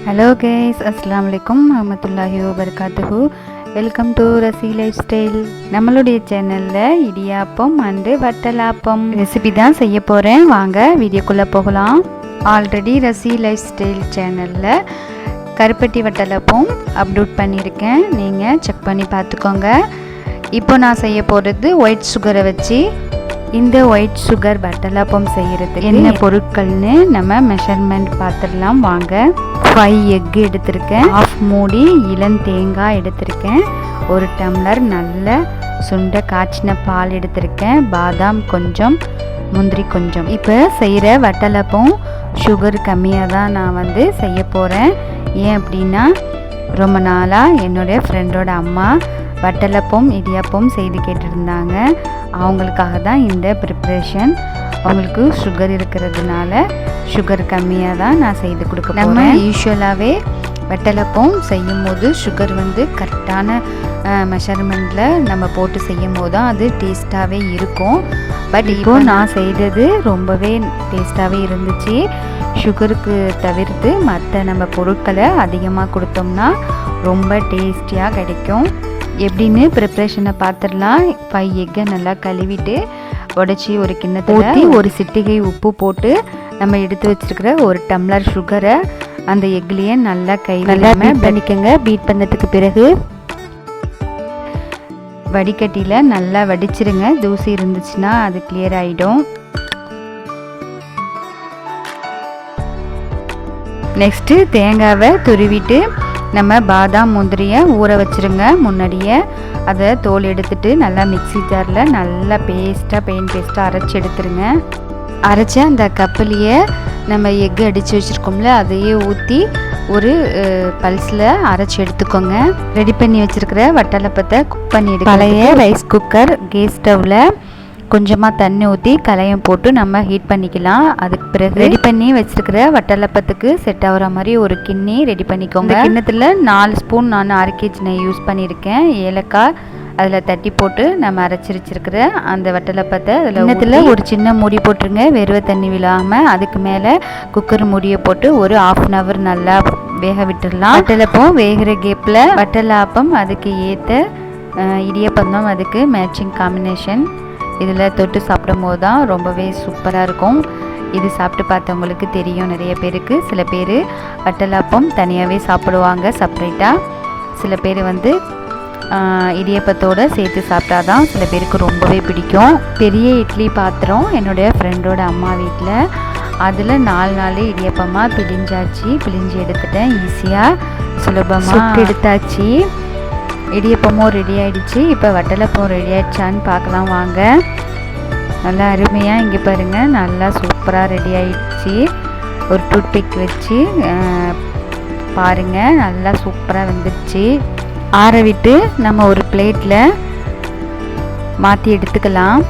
Hello guys, அஸ்ஸலாமு அலைக்கும் வரஹ்மத்துல்லாஹி வபரகாத்துஹு. Welcome to Rasi lifestyle. நம்மளுடைய சேனலில் இடியாப்பம் அண்டு வட்டலாப்பம் ரெசிபி தான் செய்ய போகிறேன். வாங்க வீடியோக்குள்ளே போகலாம். ஆல்ரெடி ரசி லைஃப் ஸ்டைல் சேனலில் கருப்பட்டி வட்டலாப்பம் அப்லோட் பண்ணியிருக்கேன், நீங்கள் செக் பண்ணி பார்த்துக்கோங்க. இப்போ நான் செய்ய போகிறது ஒயிட் சுகரை வச்சு இந்த ஒயிட் சுகர் வட்டலாப்பம் செய்கிறதுக்கு என்ன பொருட்கள்னு நம்ம மெஷர்மெண்ட் பார்த்துடலாம் வாங்க. 5 எக் எடுத்திருக்கேன், 1/2 மூடி இளந்தேங்காய் எடுத்திருக்கேன், 1 டம்ளர் நல்ல சுண்ட காய்ச்சின பால் எடுத்திருக்கேன், பாதாம் கொஞ்சம், முந்திரி கொஞ்சம். இப்போ செய்கிற வட்டலாப்பம் சுகர் கம்மியாக தான் நான் செய்ய போகிறேன். ஏன் அப்படின்னா ரொம்ப நாளாக என்னுடைய ஃப்ரெண்டோட அம்மா வட்டலாப்பம் இடியாப்பம் செய்து கேட்டிருந்தாங்க. அவங்களுக்காக தான் இந்த ப்ரிப்ரேஷன். அவங்களுக்கு சுகர் இருக்கிறதுனால சுகர் கம்மியாக தான் நான் செய்து கொடுக்க போகிறேன். நம்ம யூஸ்வலாகவே வட்டலாப்பம் செய்யும் போது சுகர் கரெக்டான மெஷர்மெண்ட்டில் நம்ம போட்டு செய்யும் போது தான் அது டேஸ்ட்டாகவே இருக்கும். பட் இப்போ நான் செய்தது ரொம்பவே டேஸ்ட்டாகவே இருந்துச்சு. சுகருக்கு தவிர்த்து மற்ற நம்ம பொருட்களை அதிகமாக கொடுத்தோம்னா ரொம்ப டேஸ்டியாக கிடைக்கும். எப்படின்னு ப்ரிப்ரேஷனை பார்த்துடலாம். 5 எக்கை நல்லா கழுவிட்டு உடச்சி ஒரு கிண்ணத்தில் ஊற்றி 1 சிட்டிகை உப்பு போட்டு நம்ம எடுத்து வச்சுருக்கிற 1 டம்ளர் சுகரை அந்த எக்லேயே நல்லா நல்லா பீட் பண்ணிக்கோங்க. பீட் பண்ணதுக்கு பிறகு வடிகட்டியில் நல்லா வடிச்சிருங்க. தூசி இருந்துச்சுன்னா அது கிளியர் ஆகிடும். நெக்ஸ்ட்டு தேங்காவை துருவிட்டு நம்ம பாதாம் முந்திரியை ஊற வச்சுருங்க. முன்னாடியே அதை தோல் எடுத்துட்டு நல்லா மிக்ஸி ஜாரில் நல்லா பேஸ்ட்டாக அரைச்சி எடுத்துருங்க. அரைச்ச அந்த கப்புலேயே நம்ம எக்கு அடித்து வச்சுருக்கோம்ல அதையே ஊற்றி ஒரு பல்ஸில் அரைச்சி எடுத்துக்கோங்க. ரெடி பண்ணி வச்சுருக்கிற வட்டலாப்பத்தை குக் பண்ணி எடுக்க பழைய ரைஸ் குக்கர் கேஸ் ஸ்டவ்வில் கொஞ்சமாக தண்ணி ஊற்றி கலையம் போட்டு நம்ம ஹீட் பண்ணிக்கலாம். அதுக்கு பிறகு ரெடி பண்ணி வச்சுருக்கிற வட்டலாப்பத்துக்கு செட் ஆகிற மாதிரி ஒரு கிண்ணி ரெடி பண்ணிக்கோங்க. கிண்ணத்தில் 4 ஸ்பூன் நான் அரைக்கேஜ் நெய் யூஸ் பண்ணியிருக்கேன். ஏலக்காய் அதில் தட்டி போட்டு நம்ம அரைச்சி வச்சுருக்கிற அந்த வட்டலாப்பத்தை அதில் கிண்ணத்தில் ஒரு சின்ன மூடி போட்டுருங்க, வெறுவை தண்ணி விழாமல். அதுக்கு மேலே குக்கர் மூடியை போட்டு ஒரு 1/2 hour நல்லா வேக விட்டுடலாம். வட்டலாப்பம் வேகிற கேப்பில் வட்டலாப்பம் அதுக்கு ஏற்ற இடியாப்பம் அதுக்கு மேட்சிங் காம்பினேஷன். இதில் தொட்டு சாப்பிடும் போது தான் ரொம்பவே சூப்பராக இருக்கும். இது சாப்பிட்டு பார்த்தவங்களுக்கு தெரியும் நிறைய பேருக்கு. சில பேர் வட்டலாப்பம் தனியாகவே சாப்பிடுவாங்க செப்ரேட்டாக. சில பேர் இடியாப்பத்தோடு சேர்த்து சாப்பிட்டா தான் சில பேருக்கு ரொம்பவே பிடிக்கும். பெரிய இட்லி பாத்திரம் என்னுடைய ஃப்ரெண்டோட அம்மா வீட்டில், அதில் 4 இடியாப்பமாக பிழிஞ்சு எடுத்துட்டேன். ஈஸியாக சுலபமாக எடுத்தாச்சு. இடியப்பமும் ரெடி ஆகிடுச்சு. இப்போ வட்டலாப்பம் ரெடி ஆகிடுச்சான்னு பார்க்கலாம் வாங்க. நல்லா அருமையாக இங்கே பாருங்கள், நல்லா சூப்பராக ரெடி ஆகிடுச்சு. ஒரு டூத்பிக் வச்சு பாருங்கள், நல்லா சூப்பராக வந்துடுச்சு. ஆற விட்டு நம்ம ஒரு பிளேட்டில் மாற்றி எடுத்துக்கலாம்.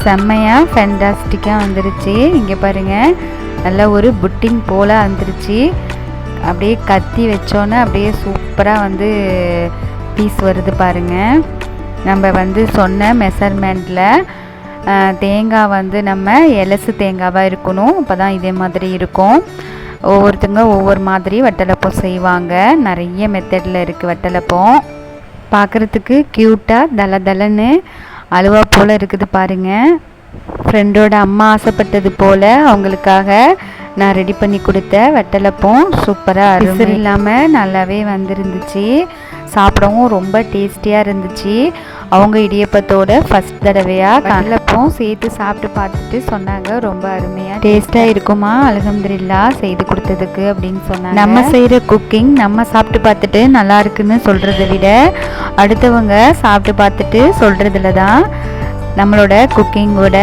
செம்மையாக ஃபேண்டாஸ்டிக்காக வந்துடுச்சு. இங்கே பாருங்கள், நல்லா ஒரு புட்டிங் போல் வந்துடுச்சு. அப்படியே கத்தி வச்சோன்னே அப்படியே சூப்பராக பீஸ் வருது பாருங்கள். நம்ம சொன்ன மெஷர்மெண்ட்டில் தேங்காய் நம்ம எலசு தேங்காவாக இருக்கணும். அப்போ தான் இதே மாதிரி இருக்கும். ஒவ்வொருத்தங்க ஒவ்வொரு மாதிரி வட்டலாப்பம் செய்வாங்க. நிறைய மெத்தடில் இருக்குது வட்டலாப்பம். பார்க்குறதுக்கு க்யூட்டாக தலன்னு அலுவா போல் இருக்குது பாருங்கள். ஃப்ரெண்டோட அம்மா ஆசைப்பட்டது போல் அவங்களுக்காக நான் ரெடி பண்ணி கொடுத்த வட்டலாப்பம் சூப்பராக அருமை இல்லாமல் நல்லாவே வந்துருந்துச்சு. சாப்பிடவும் ரொம்ப டேஸ்டியாக இருந்துச்சு. அவங்க இடியப்பத்தோட ஃபஸ்ட் தடவையாக வட்டலாப்பம் சேர்த்து சாப்பிட்டு பார்த்துட்டு சொன்னாங்க, ரொம்ப அருமையாக டேஸ்ட்டாக இருக்குமா, அல்ஹம்துலில்லாஹ் செய்து கொடுத்ததுக்கு அப்படின்னு சொன்னாங்க. நம்ம செய்கிற குக்கிங் நம்ம சாப்பிட்டு பார்த்துட்டு நல்லா இருக்குன்னு சொல்கிறத விட அடுத்தவங்க சாப்பிட்டு பார்த்துட்டு சொல்கிறதுல தான் நம்மளோட குக்கிங்கோட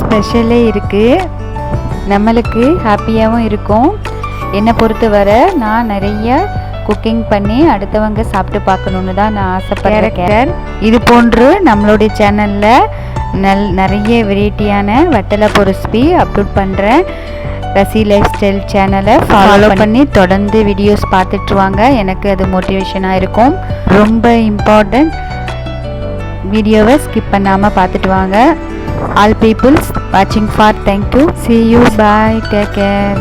ஸ்பெஷலே இருக்குது. நம்மளுக்கு ஹாப்பியாகவும் இருக்கும். என்னை பொறுத்தவரை நான் நிறைய குக்கிங் பண்ணி அடுத்தவங்க சாப்பிட்டு பார்க்கணுன்னு தான் நான் ஆசைப்படுறேன். இது போன்று நம்மளுடைய சேனலில் நிறைய வெரைட்டியான வட்டலாப்பம் ரெசிபி அப்லோட் பண்ணுறேன். ரசி லைஃப் ஸ்டைல் சேனலை ஃபாலோ பண்ணி தொடர்ந்து வீடியோஸ் பார்த்துட்டு வாங்க. எனக்கு அது மோட்டிவேஷனாக இருக்கும். ரொம்ப இம்பார்ட்டண்ட், வீடியோவை ஸ்கிப் பண்ணாமல் பார்த்துட்டு வாங்க. All peoples watching for, thank you. See you, bye, take care.